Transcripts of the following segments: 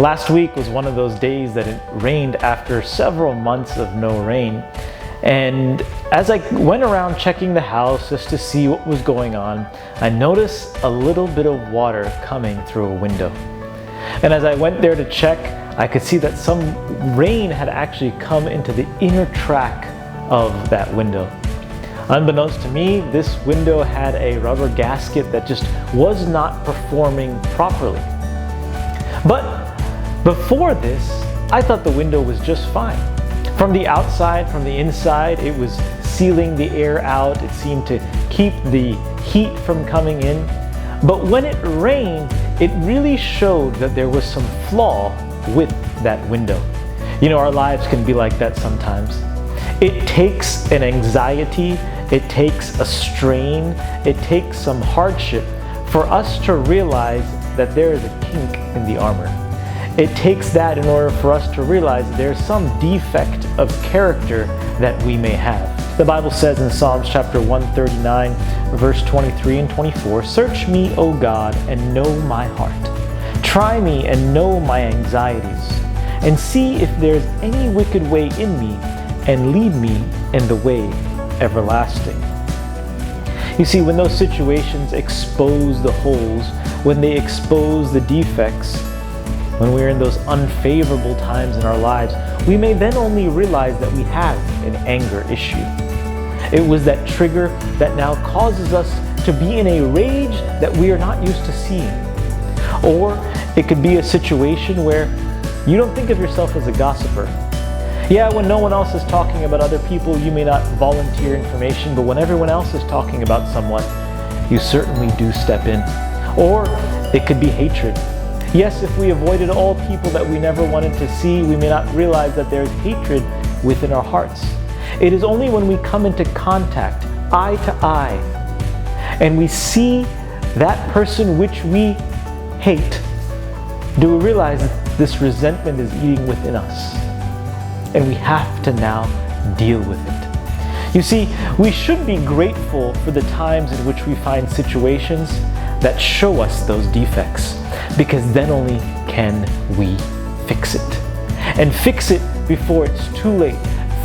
Last week was one of those days that it rained after several months of no rain. And as I went around checking the house just to see what was going on, I noticed a little bit of water coming through a window. And as I went there to check, I could see that some rain had actually come into the inner track of that window. Unbeknownst to me, this window had a rubber gasket that just was not performing properly. But before this, I thought the window was just fine. From the outside, from the inside, it was sealing the air out. It seemed to keep the heat from coming in. But when it rained, it really showed that there was some flaw with that window. You know, our lives can be like that sometimes. It takes an anxiety, it takes a strain, it takes some hardship for us to realize that there is a kink in the armor. It takes that in order for us to realize there's some defect of character that we may have. The Bible says in Psalms chapter 139, verse 23 and 24, "Search me, O God, and know my heart. Try me and know my anxieties, and see if there's any wicked way in me, and lead me in the way everlasting." You see, when those situations expose the holes, when they expose the defects, when we're in those unfavorable times in our lives, we may then only realize that we have an anger issue. It was that trigger that now causes us to be in a rage that we are not used to seeing. Or it could be a situation where you don't think of yourself as a gossiper. Yeah, when no one else is talking about other people, you may not volunteer information, but when everyone else is talking about someone, you certainly do step in. Or it could be hatred. Yes, if we avoided all people that we never wanted to see, we may not realize that there's hatred within our hearts. It is only when we come into contact, eye to eye, and we see that person which we hate, do we realize that this resentment is eating within us. And we have to now deal with it. You see, we should be grateful for the times in which we find situations that show us those defects, because then only can we fix it. And fix it before it's too late.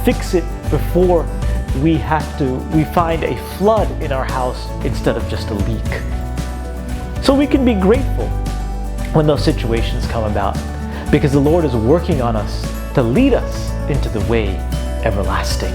Fix it before we find a flood in our house instead of just a leak. So we can be grateful when those situations come about, because the Lord is working on us to lead us into the way everlasting.